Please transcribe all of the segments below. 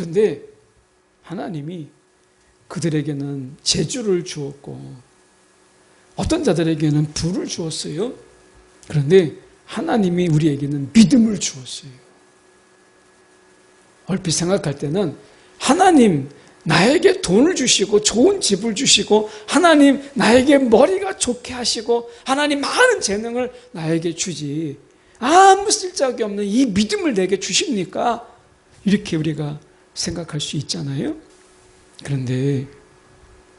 그런데 하나님이 그들에게는 재주를 주었고 어떤 자들에게는 부를 주었어요. 그런데 하나님이 우리에게는 믿음을 주었어요. 얼핏 생각할 때는 하나님 나에게 돈을 주시고 좋은 집을 주시고 하나님 나에게 머리가 좋게 하시고 하나님 많은 재능을 나에게 주지 아무 쓸데기 없는 이 믿음을 내게 주십니까? 이렇게 우리가 생각할 수 있잖아요. 그런데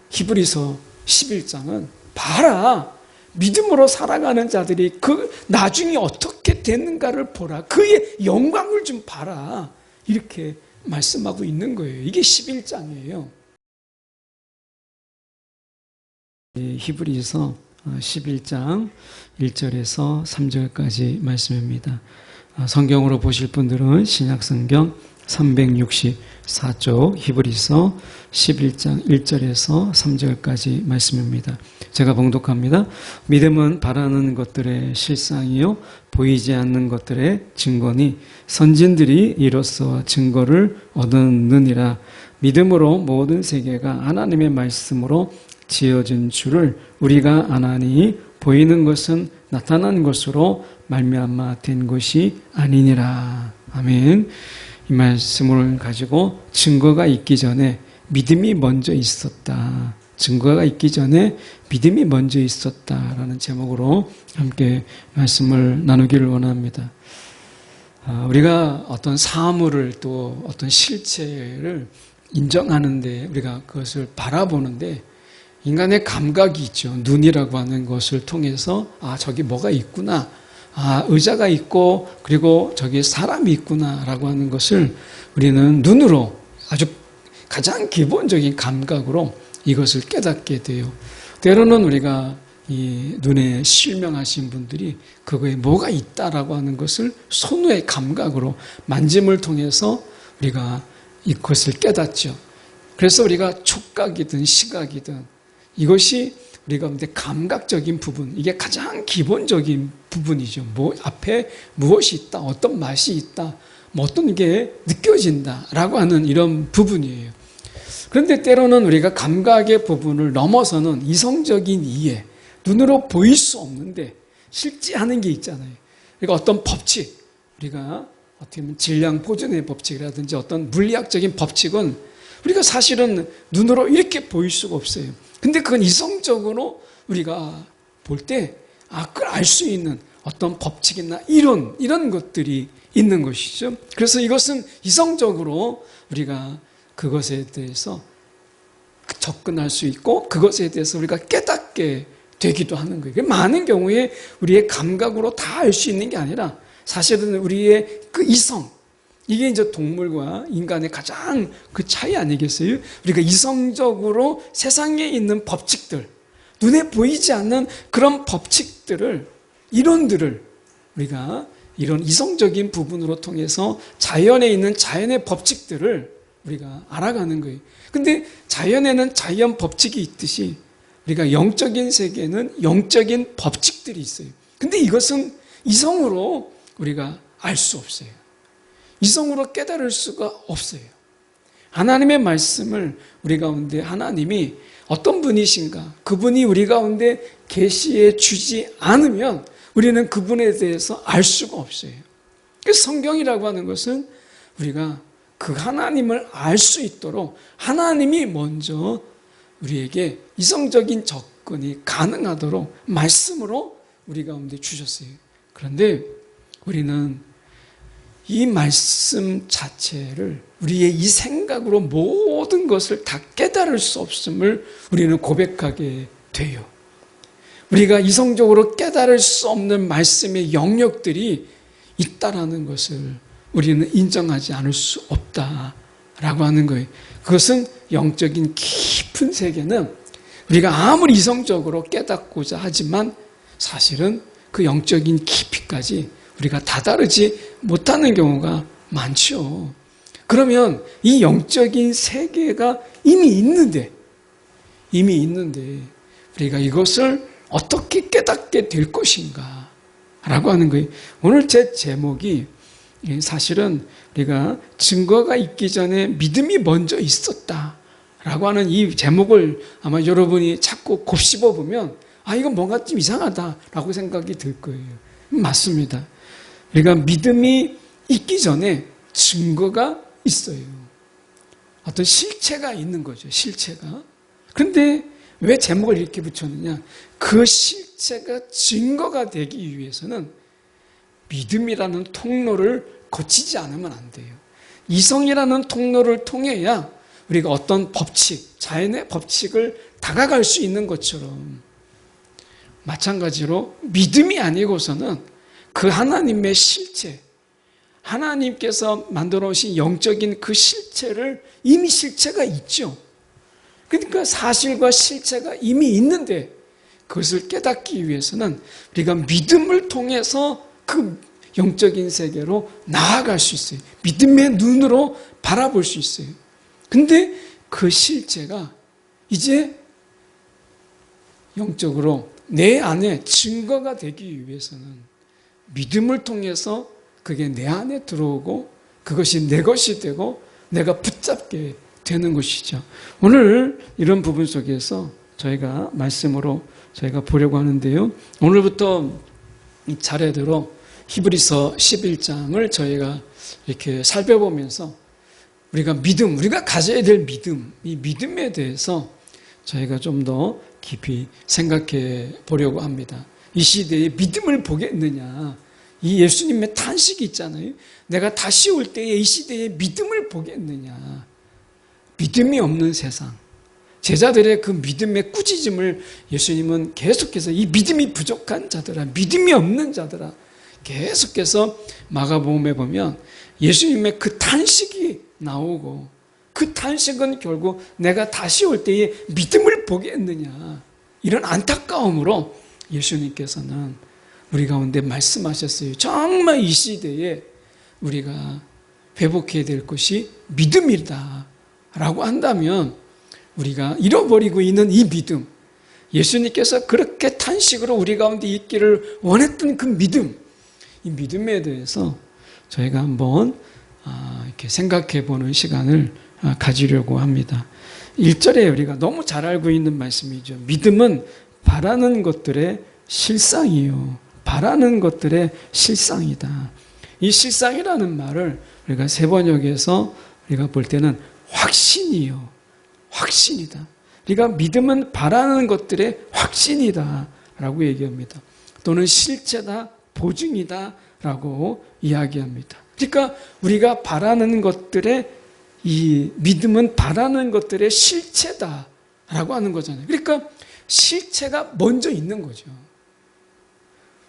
히브리서 11장은 봐라, 믿음으로 살아가는 자들이 그 나중에 어떻게 되는가를 보라, 그의 영광을 좀 봐라, 이렇게 말씀하고 있는 거예요. 이게 11장이에요. 히브리서 11장 1절에서 3절까지 말씀입니다. 성경으로 보실 분들은 신약성경 364쪽 히브리서 11장 1절에서 3절까지 말씀입니다. 제가 봉독합니다. 믿음은 바라는 것들의 실상이요 보이지 않는 것들의 증거니 선진들이 이로써 증거를 얻었느니라. 믿음으로 모든 세계가 하나님의 말씀으로 지어진 줄을 우리가 아나니 보이는 것은 나타난 것으로 말미암아 된 것이 아니니라. 아멘. 이 말씀을 가지고 증거가 있기 전에 믿음이 먼저 있었다. 증거가 있기 전에 믿음이 먼저 있었다라는 제목으로 함께 말씀을 나누기를 원합니다. 우리가 어떤 사물을 또 어떤 실체를 인정하는데 우리가 그것을 바라보는데 인간의 감각이 있죠. 눈이라고 하는 것을 통해서 저기 뭐가 있구나. 의자가 있고 그리고 저기 사람이 있구나라고 하는 것을 우리는 눈으로 아주 가장 기본적인 감각으로 이것을 깨닫게 돼요. 때로는 우리가 이 눈에 실명하신 분들이 그거에 뭐가 있다라고 하는 것을 손의 감각으로 만짐을 통해서 우리가 이것을 깨닫죠. 그래서 우리가 촉각이든 시각이든 이것이 우리가 근데 감각적인 부분, 이게 가장 기본적인 부분이죠. 앞에 무엇이 있다, 어떤 맛이 있다, 어떤 게 느껴진다라고 하는 이런 부분이에요. 그런데 때로는 우리가 감각의 부분을 넘어서는 이성적인 이해, 눈으로 보일 수 없는데 실제하는 게 있잖아요. 그러니까 어떤 법칙, 우리가 어떻게 보면 질량 보존의 법칙이라든지 어떤 물리학적인 법칙은 우리가 사실은 눈으로 이렇게 보일 수가 없어요. 근데 그건 이성적으로 우리가 볼 때 그걸 알 수 있는 어떤 법칙이나 이런 것들이 있는 것이죠. 그래서 이것은 이성적으로 우리가 그것에 대해서 접근할 수 있고 그것에 대해서 우리가 깨닫게 되기도 하는 거예요. 많은 경우에 우리의 감각으로 다 알 수 있는 게 아니라 사실은 우리의 그 이성, 이게 이제 동물과 인간의 가장 그 차이 아니겠어요? 우리가 이성적으로 세상에 있는 법칙들, 눈에 보이지 않는 그런 법칙들을, 이론들을 우리가 이런 이성적인 부분으로 통해서 자연에 있는 자연의 법칙들을 우리가 알아가는 거예요. 근데 자연에는 자연 법칙이 있듯이 우리가 영적인 세계에는 영적인 법칙들이 있어요. 근데 이것은 이성으로 우리가 알 수 없어요. 이성으로 깨달을 수가 없어요. 하나님의 말씀을 우리 가운데 하나님이 어떤 분이신가, 그분이 우리 가운데 계시해 주지 않으면 우리는 그분에 대해서 알 수가 없어요. 그래서 성경이라고 하는 것은 우리가 그 하나님을 알 수 있도록 하나님이 먼저 우리에게 이성적인 접근이 가능하도록 말씀으로 우리 가운데 주셨어요. 그런데 우리는 이 말씀 자체를 우리의 이 생각으로 모든 것을 다 깨달을 수 없음을 우리는 고백하게 돼요. 우리가 이성적으로 깨달을 수 없는 말씀의 영역들이 있다라는 것을 우리는 인정하지 않을 수 없다라고 하는 거예요. 그것은 영적인 깊은 세계는 우리가 아무리 이성적으로 깨닫고자 하지만 사실은 그 영적인 깊이까지 우리가 다다르지 못하는 경우가 많죠. 그러면 이 영적인 세계가 이미 있는데 우리가 이것을 어떻게 깨닫게 될 것인가 라고 하는 거예요. 오늘 제 제목이 사실은 우리가 증거가 있기 전에 믿음이 먼저 있었다라고 하는 이 제목을 아마 여러분이 자꾸 곱씹어 보면 이건 뭔가 좀 이상하다라고 생각이 들 거예요. 맞습니다. 우리가 믿음이 있기 전에 증거가 있어요. 어떤 실체가 있는 거죠. 실체가. 그런데 왜 제목을 이렇게 붙였느냐? 그 실체가 증거가 되기 위해서는 믿음이라는 통로를 거치지 않으면 안 돼요. 이성이라는 통로를 통해야 우리가 어떤 법칙, 자연의 법칙을 다가갈 수 있는 것처럼 마찬가지로 믿음이 아니고서는 그 하나님의 실체, 하나님께서 만들어 오신 영적인 그 실체를 이미 실체가 있죠. 그러니까 사실과 실체가 이미 있는데 그것을 깨닫기 위해서는 우리가 믿음을 통해서 그 영적인 세계로 나아갈 수 있어요. 믿음의 눈으로 바라볼 수 있어요. 근데 그 실체가 이제 영적으로 내 안에 증거가 되기 위해서는 믿음을 통해서 그게 내 안에 들어오고 그것이 내 것이 되고 내가 붙잡게 되는 것이죠. 오늘 이런 부분 속에서 저희가 말씀으로 저희가 보려고 하는데요. 오늘부터 차례대로 히브리서 11장을 저희가 이렇게 살펴보면서 우리가 믿음, 우리가 가져야 될 믿음, 이 믿음에 대해서 저희가 좀 더 깊이 생각해 보려고 합니다. 이 시대에 믿음을 보겠느냐? 이 예수님의 탄식이 있잖아요. 내가 다시 올 때에 이 시대에 믿음을 보겠느냐? 믿음이 없는 세상. 제자들의 그 믿음의 꾸짖음을 예수님은 계속해서 이 믿음이 부족한 자들아, 믿음이 없는 자들아, 계속해서 마가복음에 보면 예수님의 그 탄식이 나오고 그 탄식은 결국 내가 다시 올 때에 믿음을 보겠느냐 이런 안타까움으로 예수님께서는 우리 가운데 말씀하셨어요. 정말 이 시대에 우리가 회복해야 될 것이 믿음이다 라고 한다면 우리가 잃어버리고 있는 이 믿음, 예수님께서 그렇게 탄식으로 우리 가운데 있기를 원했던 그 믿음, 이 믿음에 대해서 저희가 한번 이렇게 생각해 보는 시간을 가지려고 합니다. 1절에 우리가 너무 잘 알고 있는 말씀이죠. 믿음은 바라는 것들의 실상이요. 바라는 것들의 실상이다. 이 실상이라는 말을 우리가 세번역에서 우리가 볼 때는 확신이요. 확신이다. 우리가 믿음은 바라는 것들의 확신이다 라고 얘기합니다. 또는 실체다, 보증이다 라고 이야기합니다. 그러니까 우리가 바라는 것들의 이 믿음은 바라는 것들의 실체다 라고 하는 거잖아요. 그러니까 실체가 먼저 있는 거죠.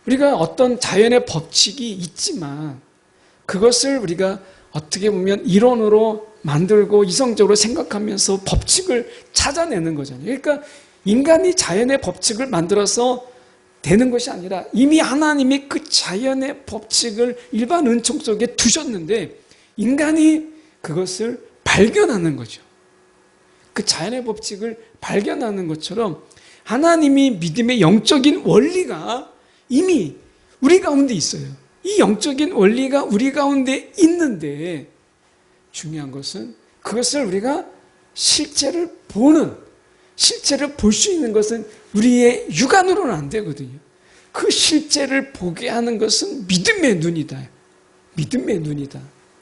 우리가 어떤 자연의 법칙이 있지만 그것을 우리가 어떻게 보면 이론으로 만들고 이성적으로 생각하면서 법칙을 찾아내는 거잖아요. 그러니까 인간이 자연의 법칙을 만들어서 되는 것이 아니라 이미 하나님이 그 자연의 법칙을 일반 은총 속에 두셨는데 인간이 그것을 발견하는 거죠. 그 자연의 법칙을 발견하는 것처럼 하나님이 믿음의 영적인 원리가 이미 우리 가운데 있어요. 이 영적인 원리가 우리 가운데 있는데 중요한 것은 그것을 우리가 실체를 보는, 실체를 볼 수 있는 것은 우리의 육안으로는 안 되거든요. 그 실체를 보게 하는 것은 믿음의 눈이다. 믿음의 눈이다.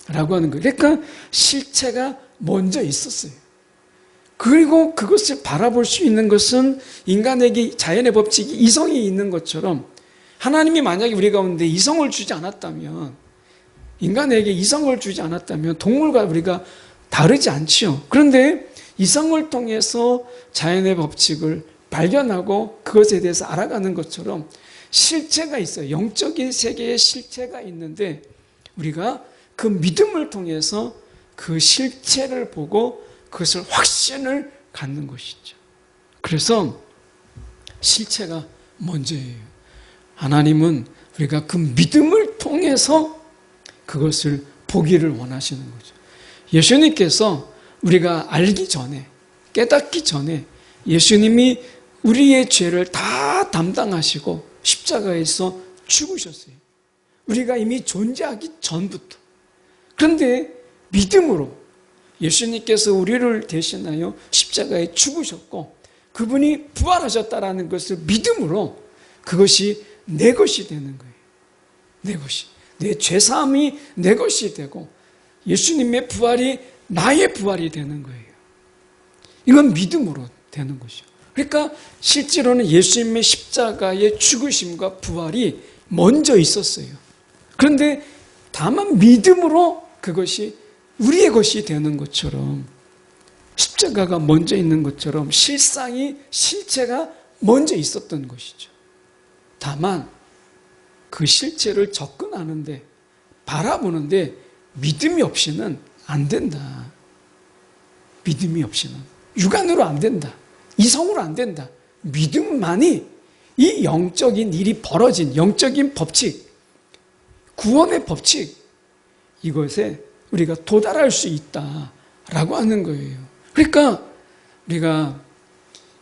라고 하는 거예요. 그러니까 실체가 먼저 있었어요. 그리고 그것을 바라볼 수 있는 것은 인간에게 자연의 법칙이 이성이 있는 것처럼 하나님이 만약에 우리 가운데 이성을 주지 않았다면, 인간에게 이성을 주지 않았다면 동물과 우리가 다르지 않지요. 그런데 이성을 통해서 자연의 법칙을 발견하고 그것에 대해서 알아가는 것처럼 실체가 있어요. 영적인 세계에 실체가 있는데 우리가 그 믿음을 통해서 그 실체를 보고 그것을 확신을 갖는 것이죠. 그래서 실체가 먼저예요. 하나님은 우리가 그 믿음을 통해서 그것을 보기를 원하시는 거죠. 예수님께서 우리가 알기 전에, 깨닫기 전에 예수님이 우리의 죄를 다 담당하시고 십자가에서 죽으셨어요. 우리가 이미 존재하기 전부터. 그런데 믿음으로 예수님께서 우리를 대신하여 십자가에 죽으셨고 그분이 부활하셨다라는 것을 믿음으로 그것이 내 것이 되는 거예요. 내 것이. 내 죄사함이 내 것이 되고 예수님의 부활이 나의 부활이 되는 거예요. 이건 믿음으로 되는 것이죠. 그러니까 실제로는 예수님의 십자가의 죽으심과 부활이 먼저 있었어요. 그런데 다만 믿음으로 그것이 우리의 것이 되는 것처럼 십자가가 먼저 있는 것처럼 실체가 먼저 있었던 것이죠. 다만 그 실체를 접근하는데 바라보는데 믿음이 없이는 안 된다. 믿음이 없이는 육안으로 안 된다. 이성으로 안 된다. 믿음만이 이 영적인 일이 벌어진 영적인 법칙, 구원의 법칙, 이것에 우리가 도달할 수 있다라고 하는 거예요. 그러니까 우리가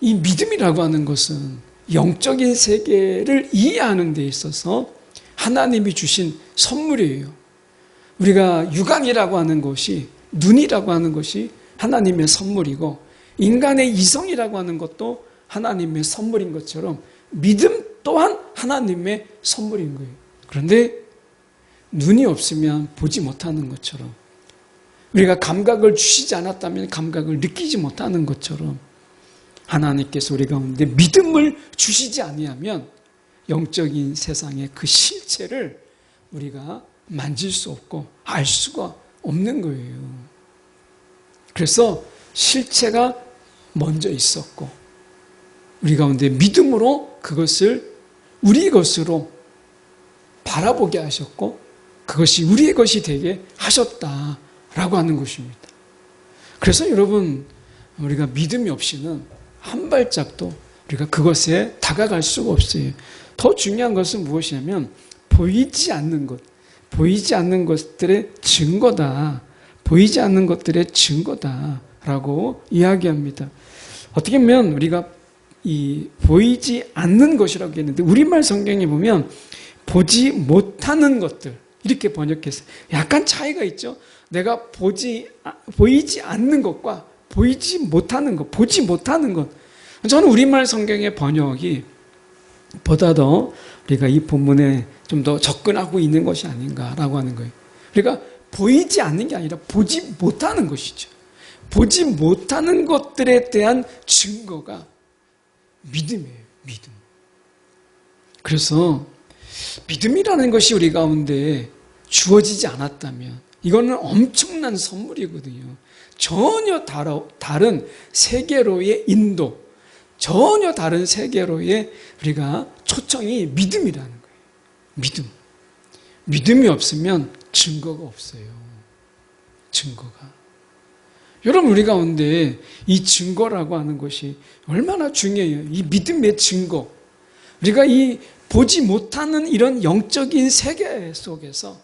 이 믿음이라고 하는 것은 영적인 세계를 이해하는 데 있어서 하나님이 주신 선물이에요. 우리가 육안이라고 하는 것이, 눈이라고 하는 것이 하나님의 선물이고 인간의 이성이라고 하는 것도 하나님의 선물인 것처럼 믿음 또한 하나님의 선물인 거예요. 그런데 눈이 없으면 보지 못하는 것처럼 우리가 감각을 주시지 않았다면 감각을 느끼지 못하는 것처럼 하나님께서 우리 가운데 믿음을 주시지 아니하면 영적인 세상의 그 실체를 우리가 만질 수 없고 알 수가 없는 거예요. 그래서 실체가 먼저 있었고 우리 가운데 믿음으로 그것을 우리 것으로 바라보게 하셨고 그것이 우리의 것이 되게 하셨다라고 하는 것입니다. 그래서 여러분 우리가 믿음이 없이는 한 발짝도 우리가 그것에 다가갈 수가 없어요. 더 중요한 것은 무엇이냐면 보이지 않는 것, 보이지 않는 것들의 증거다. 보이지 않는 것들의 증거다라고 이야기합니다. 어떻게 보면 우리가 이 보이지 않는 것이라고 했는데 우리말 성경에 보면 보지 못하는 것들 이렇게 번역했어요. 약간 차이가 있죠. 내가 보이지 않는 것과 보이지 못하는 것, 보지 못하는 것. 저는 우리말 성경의 번역이 보다 더 우리가 이 본문에 좀 더 접근하고 있는 것이 아닌가라고 하는 거예요. 그러니까 보이지 않는 게 아니라 보지 못하는 것이죠. 보지 못하는 것들에 대한 증거가 믿음이에요. 믿음. 그래서 믿음이라는 것이 우리 가운데 주어지지 않았다면 이거는 엄청난 선물이거든요. 전혀 다른 세계로의 인도, 전혀 다른 세계로의 우리가 초청이 믿음이라는 거예요. 믿음. 믿음이 없으면 증거가 없어요. 증거가. 여러분 우리 가운데 이 증거라고 하는 것이 얼마나 중요해요. 이 믿음의 증거. 우리가 이 보지 못하는 이런 영적인 세계 속에서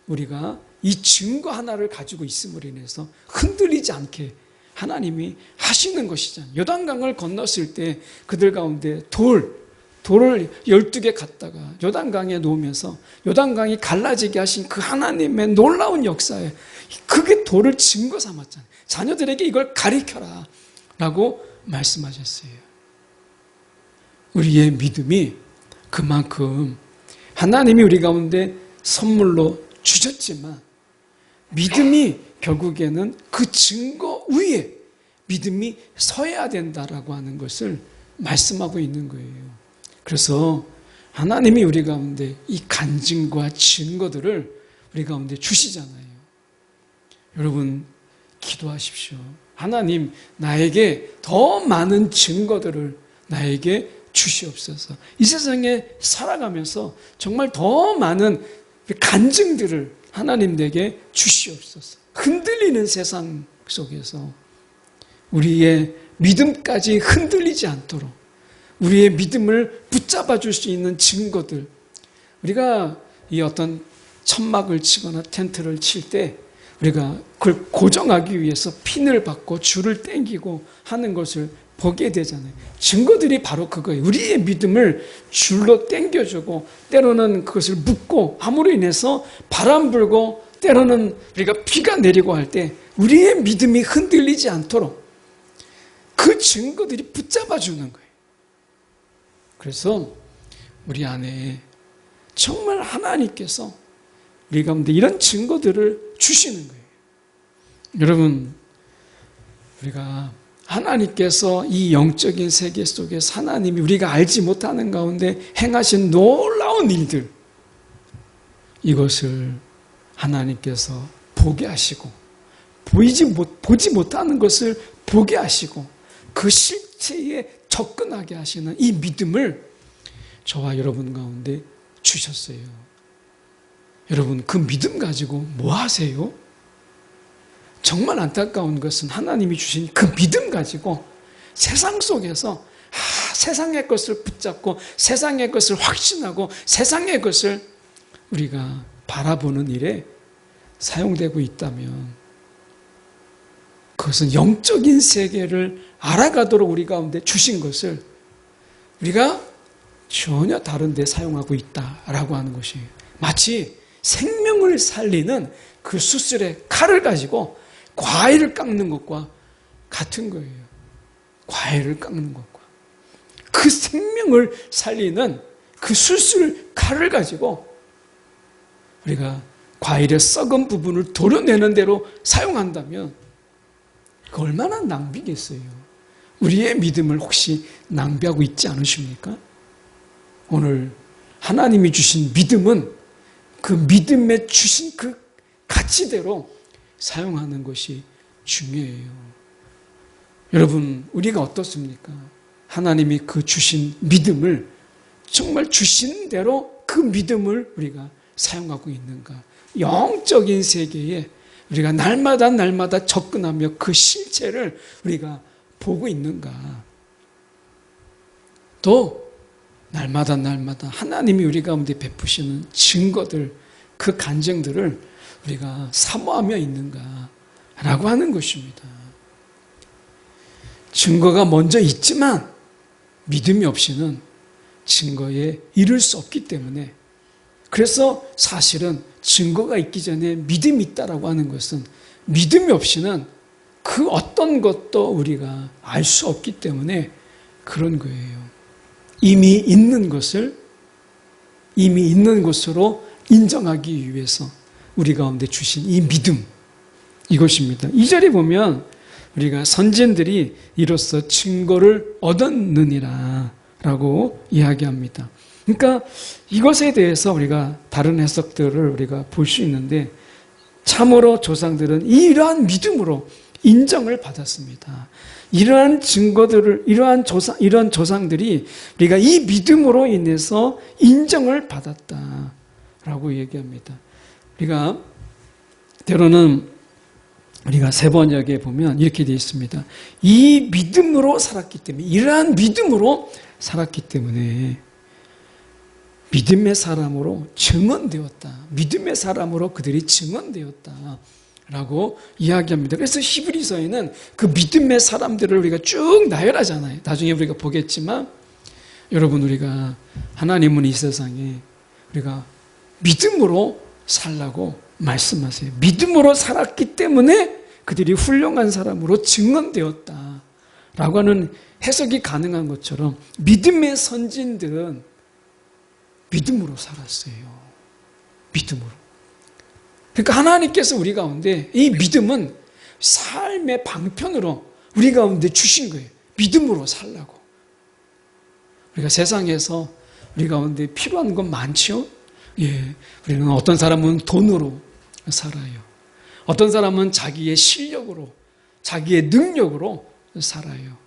우리가 이 증거 하나를 가지고 있음으로 인해서 흔들리지 않게 하나님이 하시는 것이잖아요. 요단강을 건넜을 때 그들 가운데 돌을 12개 갖다가 요단강에 놓으면서 요단강이 갈라지게 하신 그 하나님의 놀라운 역사에 그게 돌을 증거 삼았잖아요. 자녀들에게 이걸 가리켜라 라고 말씀하셨어요. 우리의 믿음이 그만큼 하나님이 우리 가운데 선물로 주셨지만 믿음이 결국에는 그 증거 위에 믿음이 서야 된다라고 하는 것을 말씀하고 있는 거예요. 그래서 하나님이 우리 가운데 이 간증과 증거들을 우리 가운데 주시잖아요. 여러분 기도하십시오. 하나님 나에게 더 많은 증거들을 나에게 주시옵소서. 이 세상에 살아가면서 정말 더 많은 간증들을 하나님 내게 주시옵소서. 흔들리는 세상 속에서 우리의 믿음까지 흔들리지 않도록 우리의 믿음을 붙잡아 줄 수 있는 증거들. 우리가 이 어떤 천막을 치거나 텐트를 칠 때 우리가 그걸 고정하기 위해서 핀을 받고 줄을 당기고 하는 것을 보게 되잖아요. 증거들이 바로 그거예요. 우리의 믿음을 줄로 당겨주고 때로는 그것을 묶고 함으로 인해서 바람 불고 때로는 우리가 비가 내리고 할 때 우리의 믿음이 흔들리지 않도록 그 증거들이 붙잡아 주는 거예요. 그래서 우리 안에 정말 하나님께서 우리 가운데 이런 증거들을 주시는 거예요. 여러분, 우리가 하나님께서 이 영적인 세계 속에서 하나님이 우리가 알지 못하는 가운데 행하신 놀라운 일들, 이것을 하나님께서 보게 하시고 보지 못하는 것을 보게 하시고 그 실체에 접근하게 하시는 이 믿음을 저와 여러분 가운데 주셨어요. 여러분, 그 믿음 가지고 뭐 하세요? 정말 안타까운 것은 하나님이 주신 그 믿음 가지고 세상 속에서 세상의 것을 붙잡고 세상의 것을 확신하고 세상의 것을 우리가 바라보는 일에 사용되고 있다면 그것은 영적인 세계를 알아가도록 우리 가운데 주신 것을 우리가 전혀 다른 데 사용하고 있다라고 하는 것이에요. 마치 생명을 살리는 그 수술의 칼을 가지고 과일을 깎는 것과 같은 거예요. 과일을 깎는 것과 그 생명을 살리는 그 수술 칼을 가지고 우리가 과일의 썩은 부분을 도려내는 대로 사용한다면 그 얼마나 낭비겠어요. 우리의 믿음을 혹시 낭비하고 있지 않으십니까? 오늘 하나님이 주신 믿음은 그 믿음에 주신 그 가치대로 사용하는 것이 중요해요. 여러분, 우리가 어떻습니까? 하나님이 그 주신 믿음을 정말 주신 대로 그 믿음을 우리가 사용하고 있는가? 영적인 세계에 우리가 날마다 접근하며 그 실체를 우리가 보고 있는가? 또 날마다 하나님이 우리 가운데 베푸시는 증거들, 그 간증들을 우리가 사모하며 있는가라고 하는 것입니다. 증거가 먼저 있지만 믿음이 없이는 증거에 이를 수 없기 때문에, 그래서 사실은 증거가 있기 전에 믿음이 있다라고 하는 것은 믿음이 없이는 그 어떤 것도 우리가 알 수 없기 때문에 그런 거예요. 이미 있는 것으로 인정하기 위해서 우리 가운데 주신 이 믿음, 이것입니다. 2절에 보면 우리가 선진들이 이로써 증거를 얻었느니라 라고 이야기합니다. 그러니까 이것에 대해서 우리가 다른 해석들을 우리가 볼 수 있는데, 참으로 조상들은 이러한 믿음으로 인정을 받았습니다. 이러한 증거들을, 이러한 조상들이 우리가 이 믿음으로 인해서 인정을 받았다라고 얘기합니다. 우리가 때로는 우리가 세번역에 보면 이렇게 되어 있습니다. 이 믿음으로 살았기 때문에, 이러한 믿음으로 살았기 때문에 믿음의 사람으로 증언되었다. 믿음의 사람으로 그들이 증언되었다 라고 이야기합니다. 그래서 히브리서에는 그 믿음의 사람들을 우리가 쭉 나열하잖아요. 나중에 우리가 보겠지만, 여러분, 우리가 하나님은 이 세상에 우리가 믿음으로 살라고 말씀하세요. 믿음으로 살았기 때문에 그들이 훌륭한 사람으로 증언되었다 라고 하는 해석이 가능한 것처럼, 믿음의 선진들은 믿음으로 살았어요. 믿음으로. 그러니까 하나님께서 우리 가운데 이 믿음은 삶의 방편으로 우리 가운데 주신 거예요. 믿음으로 살라고. 우리가 세상에서 우리 가운데 필요한 건 많죠? 예. 우리는 어떤 사람은 돈으로 살아요. 어떤 사람은 자기의 실력으로, 자기의 능력으로 살아요.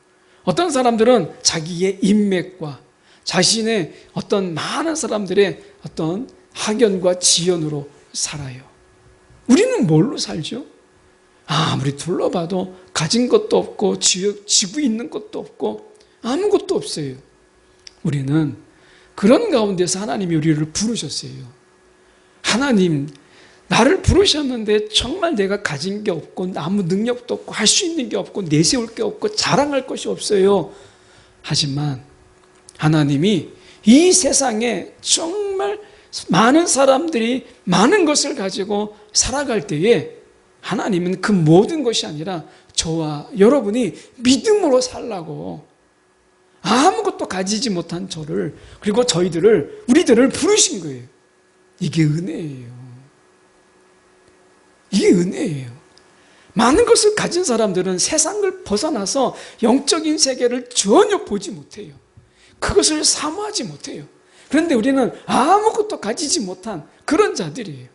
어떤 사람들은 자기의 인맥과 자신의 어떤 많은 사람들의 어떤 학연과 지연으로 살아요. 우리는 뭘로 살죠? 아무리 둘러봐도 가진 것도 없고 지구 있는 것도 없고 아무것도 없어요. 우리는 그런 가운데서 하나님이 우리를 부르셨어요. 하나님, 나를 부르셨는데 정말 내가 가진 게 없고 아무 능력도 없고 할 수 있는 게 없고 내세울 게 없고 자랑할 것이 없어요. 하지만 하나님이 이 세상에 정말 많은 사람들이 많은 것을 가지고 살아갈 때에 하나님은 그 모든 것이 아니라 저와 여러분이 믿음으로 살라고 아무것도 가지지 못한 저를 그리고 우리들을 부르신 거예요. 이게 은혜예요. 이게 은혜예요. 많은 것을 가진 사람들은 세상을 벗어나서 영적인 세계를 전혀 보지 못해요. 그것을 사모하지 못해요. 그런데 우리는 아무것도 가지지 못한 그런 자들이에요.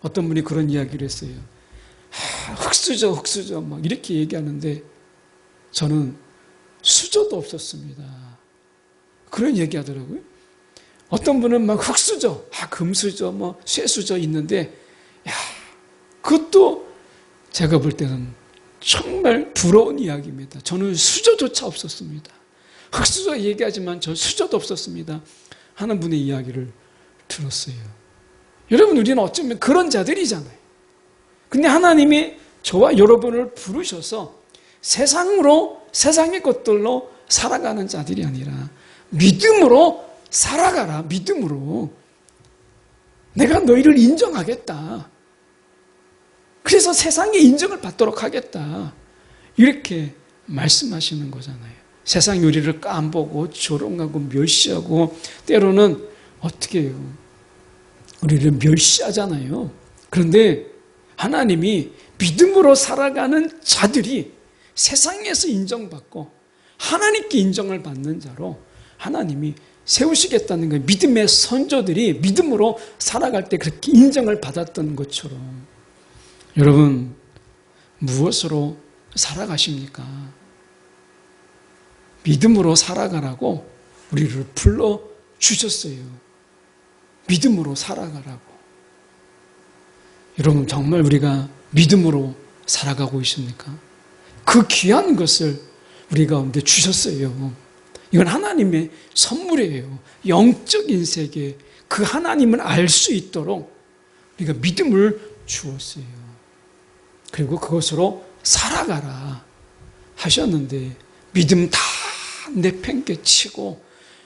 어떤 분이 그런 이야기를 했어요. 흙수저 막 이렇게 얘기하는데 저는 수저도 없었습니다. 그런 얘기 하더라고요. 어떤 분은 막 흙수저, 금수저, 쇠수저 있는데 그것도 제가 볼 때는 정말 부러운 이야기입니다. 저는 수저조차 없었습니다. 흙수저 얘기하지만 저 수저도 없었습니다. 하는 분의 이야기를 들었어요. 여러분, 우리는 어쩌면 그런 자들이잖아요. 근데 하나님이 저와 여러분을 부르셔서 세상의 것들로 살아가는 자들이 아니라 믿음으로 살아가라. 믿음으로. 내가 너희를 인정하겠다. 그래서 세상의 인정을 받도록 하겠다. 이렇게 말씀하시는 거잖아요. 세상이 우리를 깜보고 조롱하고 멸시하고 때로는 어떻게 해요? 우리를 멸시하잖아요. 그런데 하나님이 믿음으로 살아가는 자들이 세상에서 인정받고 하나님께 인정을 받는 자로 하나님이 세우시겠다는 거예요. 믿음의 선조들이 믿음으로 살아갈 때 그렇게 인정을 받았던 것처럼 여러분, 무엇으로 살아가십니까? 믿음으로 살아가라고 우리를 불러주셨어요. 믿음으로 살아가라고. 여러분, 정말 우리가 믿음으로 살아가고 있습니까? 그 귀한 것을 우리 가운데 주셨어요. 이건 하나님의 선물이에요. 영적인 세계, 그 하나님을 알 수 있도록 우리가 믿음을 주었어요. 그리고 그것으로 살아가라 하셨는데 믿음 다 내팽개치고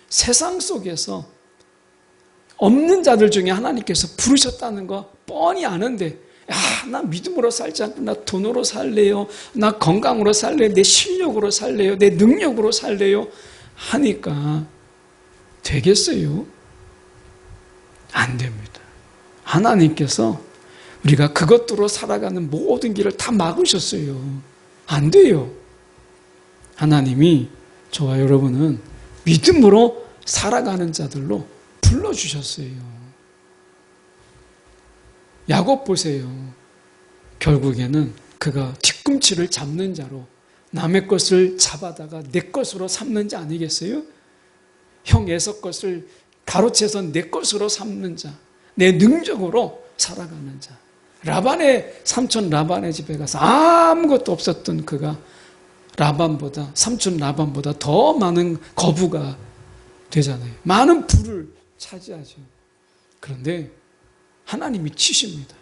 세상 속에서 없는 자들 중에 하나님께서 부르셨다는 거 뻔히 아는데 나 믿음으로 살지 않고 나 돈으로 살래요. 나 건강으로 살래요. 내 실력으로 살래요. 내 능력으로 살래요. 하니까 되겠어요? 안 됩니다. 하나님께서 우리가 그것들로 살아가는 모든 길을 다 막으셨어요. 안 돼요. 하나님이 저와 여러분은 믿음으로 살아가는 자들로 불러주셨어요. 야곱 보세요. 결국에는 그가 뒤꿈치를 잡는 자로 남의 것을 잡아다가 내 것으로 삼는 자 아니겠어요? 형 에서 것을 가로채서 내 것으로 삼는 자, 내 능력으로 살아가는 자. 삼촌 라반의 집에 가서 아무것도 없었던 그가 삼촌 라반보다 더 많은 거부가 되잖아요. 많은 부를 차지하죠. 그런데 하나님이 치십니다.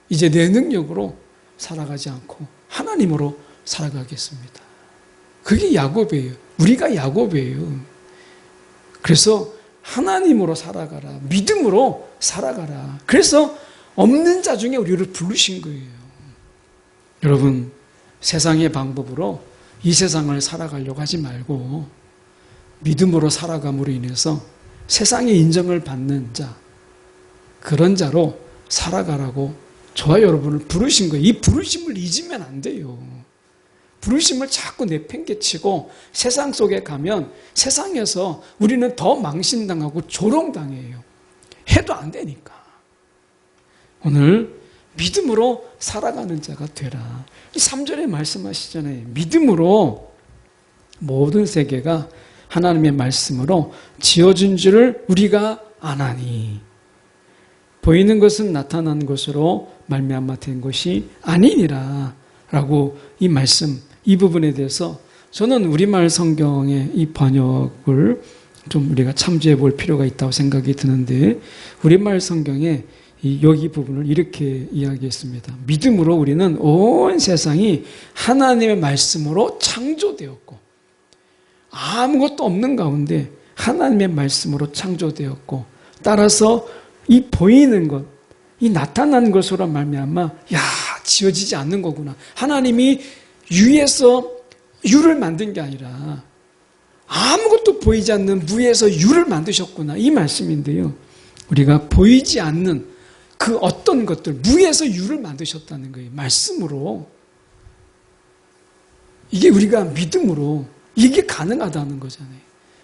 이제 내 능력으로 살아가지 않고 하나님으로 살아가겠습니다. 그게 야곱이에요. 우리가 야곱이에요. 그래서 하나님으로 살아가라. 믿음으로 살아가라. 그래서 없는 자 중에 우리를 부르신 거예요. 여러분, 세상의 방법으로 이 세상을 살아가려고 하지 말고 믿음으로 살아감으로 인해서 세상의 인정을 받는 자, 그런 자로 살아가라고 저와 여러분을 부르신 거예요. 이 부르심을 잊으면 안 돼요. 부르심을 자꾸 내팽개치고 세상 속에 가면 세상에서 우리는 더 망신당하고 조롱당해요. 해도 안 되니까. 오늘 믿음으로 살아가는 자가 되라. 3절에 말씀하시잖아요. 믿음으로 모든 세계가 하나님의 말씀으로 지어진 줄을 우리가 아나니 보이는 것은 나타난 것으로 말미암아 된 것이 아니니라 라고 이 말씀, 이 부분에 대해서 저는 우리말 성경의 이 번역을 좀 우리가 참조해 볼 필요가 있다고 생각이 드는데 우리말 성경에 여기 부분을 이렇게 이야기했습니다. 믿음으로 우리는 온 세상이 하나님의 말씀으로 창조되었고 아무것도 없는 가운데 하나님의 말씀으로 창조되었고 따라서 이 보이는 것, 이 나타난 것으로 말미암아 야, 지어지지 않는 거구나. 하나님이 유에서 유를 만든 게 아니라 아무것도 보이지 않는 무에서 유를 만드셨구나. 이 말씀인데요. 우리가 보이지 않는 그 어떤 것들, 무에서 유를 만드셨다는 거예요. 말씀으로. 이게 우리가 믿음으로 이게 가능하다는 거잖아요.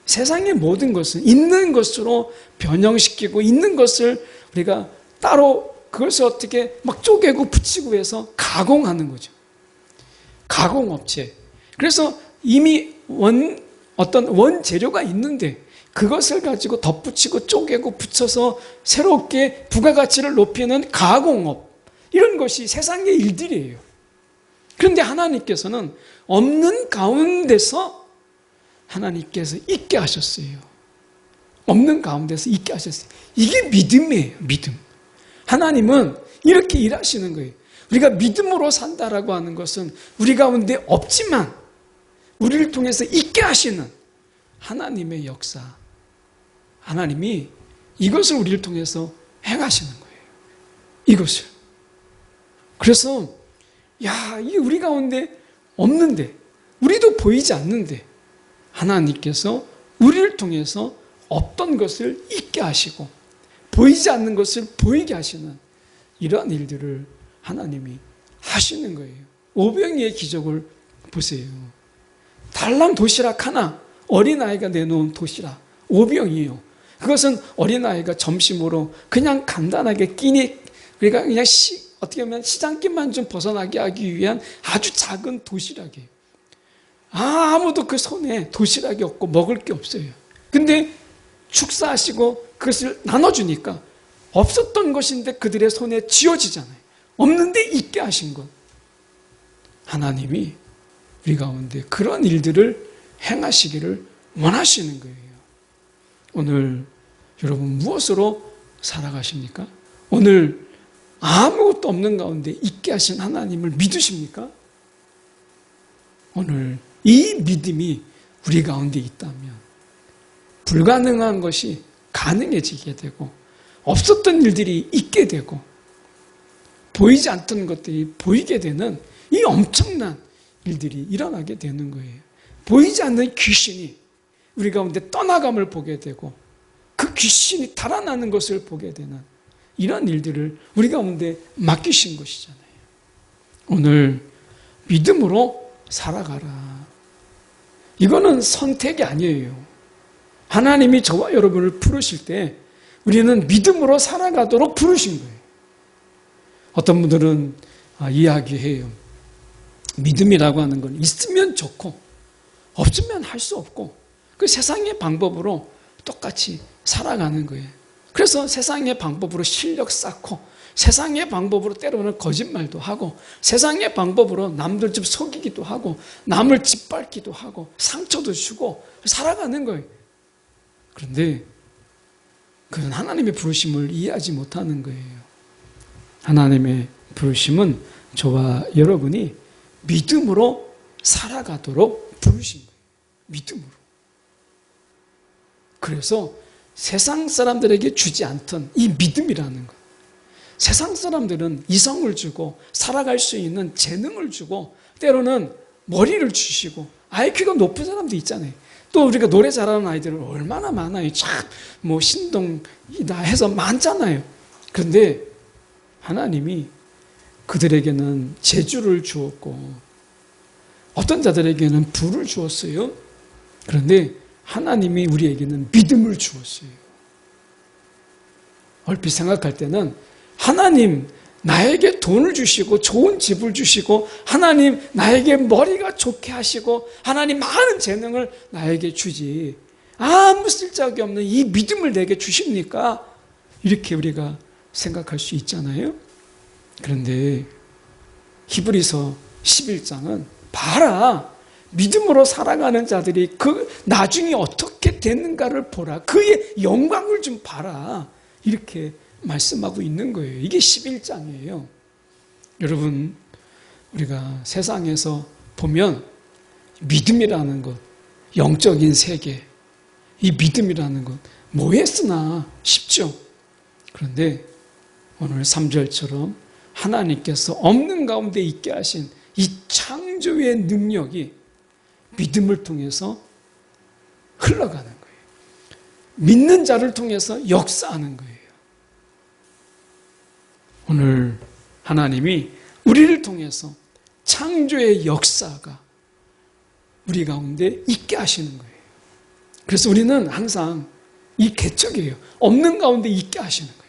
세상의 모든 것은 있는 것으로 변형시키고 있는 것을 우리가 따로 그것을 어떻게 막 쪼개고 붙이고 해서 가공하는 거죠. 가공업체. 그래서 이미 어떤 원재료가 있는데 그것을 가지고 덧붙이고 쪼개고 붙여서 새롭게 부가가치를 높이는 가공업. 이런 것이 세상의 일들이에요. 그런데 하나님께서는 없는 가운데서 하나님께서 있게 하셨어요. 없는 가운데서 있게 하셨어요. 이게 믿음이에요. 믿음. 하나님은 이렇게 일하시는 거예요. 우리가 믿음으로 산다라고 하는 것은 우리 가운데 없지만 우리를 통해서 있게 하시는 하나님의 역사. 하나님이 이것을 우리를 통해서 행하시는 거예요. 이것을. 그래서 야, 이게 우리 가운데 없는데 우리도 보이지 않는데 하나님께서 우리를 통해서 없던 것을 있게 하시고 보이지 않는 것을 보이게 하시는 이러한 일들을 하나님이 하시는 거예요. 오병이의 기적을 보세요. 달랑 도시락 하나, 어린아이가 내놓은 도시락, 오병이에요. 그것은 어린아이가 점심으로 그냥 간단하게 끼니, 우리가 그냥 어떻게 보면 시장길만 좀 벗어나게 하기 위한 아주 작은 도시락이에요. 아무도 그 손에 도시락이 없고 먹을 게 없어요. 근데 축사하시고 그것을 나눠주니까 없었던 것인데 그들의 손에 쥐어지잖아요. 없는데 있게 하신 것. 하나님이 우리 가운데 그런 일들을 행하시기를 원하시는 거예요. 오늘 여러분 무엇으로 살아가십니까? 오늘 아무것도 없는 가운데 있게 하신 하나님을 믿으십니까? 오늘 이 믿음이 우리 가운데 있다면 불가능한 것이 가능해지게 되고 없었던 일들이 있게 되고 보이지 않던 것들이 보이게 되는 이 엄청난 일들이 일어나게 되는 거예요. 보이지 않는 귀신이 우리 가운데 떠나감을 보게 되고 그 귀신이 달아나는 것을 보게 되는 이런 일들을 우리 가운데 맡기신 것이잖아요. 오늘 믿음으로 살아가라. 이거는 선택이 아니에요. 하나님이 저와 여러분을 부르실 때 우리는 믿음으로 살아가도록 부르신 거예요. 어떤 분들은 이야기해요. 믿음이라고 하는 건 있으면 좋고 없으면 할 수 없고 그 세상의 방법으로 똑같이 살아가는 거예요. 그래서 세상의 방법으로 실력 쌓고 세상의 방법으로 때로는 거짓말도 하고 세상의 방법으로 남들 좀 속이기도 하고 남을 짓밟기도 하고 상처도 주고 살아가는 거예요. 그런데 그건 하나님의 부르심을 이해하지 못하는 거예요. 하나님의 부르심은 저와 여러분이 믿음으로 살아가도록 부르신 거예요. 믿음으로. 그래서 세상 사람들에게 주지 않던 이 믿음이라는 것. 세상 사람들은 이성을 주고 살아갈 수 있는 재능을 주고 때로는 머리를 주시고 IQ가 높은 사람도 있잖아요. 또 우리가 노래 잘하는 아이들은 얼마나 많아요. 참 뭐 신동이다 해서 많잖아요. 그런데 하나님이 그들에게는 재주를 주었고 어떤 자들에게는 부를 주었어요. 그런데 하나님이 우리에게는 믿음을 주었어요. 얼핏 생각할 때는 하나님 나에게 돈을 주시고 좋은 집을 주시고 하나님 나에게 머리가 좋게 하시고 하나님 많은 재능을 나에게 주지 아무 쓸데기 없는 이 믿음을 내게 주십니까? 이렇게 우리가 생각할 수 있잖아요. 그런데 히브리서 11장은 봐라. 믿음으로 살아가는 자들이 그 나중에 어떻게 됐는가를 보라. 그의 영광을 좀 봐라. 이렇게 말씀하고 있는 거예요. 이게 11장이에요. 여러분, 우리가 세상에서 보면 믿음이라는 것, 영적인 세계, 이 믿음이라는 것, 뭐에 쓰나 싶죠. 그런데 오늘 3절처럼 하나님께서 없는 가운데 있게 하신 이 창조의 능력이 믿음을 통해서 흘러가는 거예요. 믿는 자를 통해서 역사하는 거예요. 오늘 하나님이 우리를 통해서 창조의 역사가 우리 가운데 있게 하시는 거예요. 그래서 우리는 항상 이 개척이에요. 없는 가운데 있게 하시는 거예요.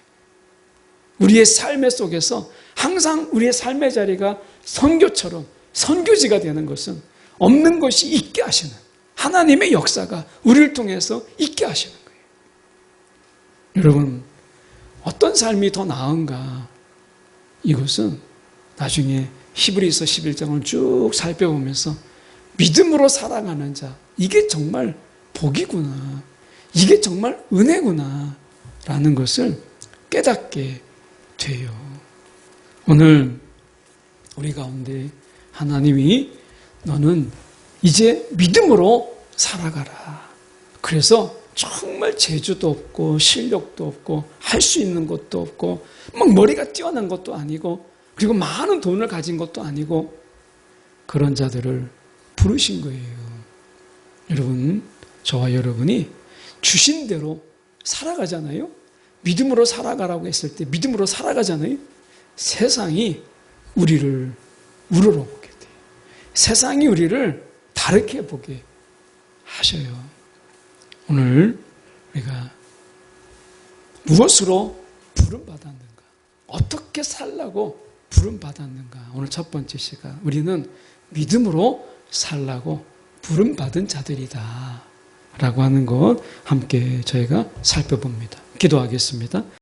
우리의 삶의 속에서 항상 우리의 삶의 자리가 선교처럼 선교지가 되는 것은 없는 것이 있게 하시는 하나님의 역사가 우리를 통해서 있게 하시는 거예요. 여러분, 어떤 삶이 더 나은가? 이것은 나중에 히브리서 11장을 쭉 살펴보면서 믿음으로 살아가는 자, 이게 정말 복이구나, 이게 정말 은혜구나 라는 것을 깨닫게 돼요. 오늘 우리 가운데 하나님이 너는 이제 믿음으로 살아가라. 그래서 정말 재주도 없고 실력도 없고 할 수 있는 것도 없고 막 머리가 뛰어난 것도 아니고 그리고 많은 돈을 가진 것도 아니고 그런 자들을 부르신 거예요. 여러분, 저와 여러분이 주신 대로 살아가잖아요. 믿음으로 살아가라고 했을 때 믿음으로 살아가잖아요. 세상이 우리를 우러러보게 돼요. 세상이 우리를 다르게 보게 하셔요. 오늘 우리가 무엇으로 부름받았는가? 어떻게 살라고 부름받았는가? 오늘 첫 번째 시간 우리는 믿음으로 살라고 부름받은 자들이다 라고 하는 것 함께 저희가 살펴봅니다. 기도하겠습니다.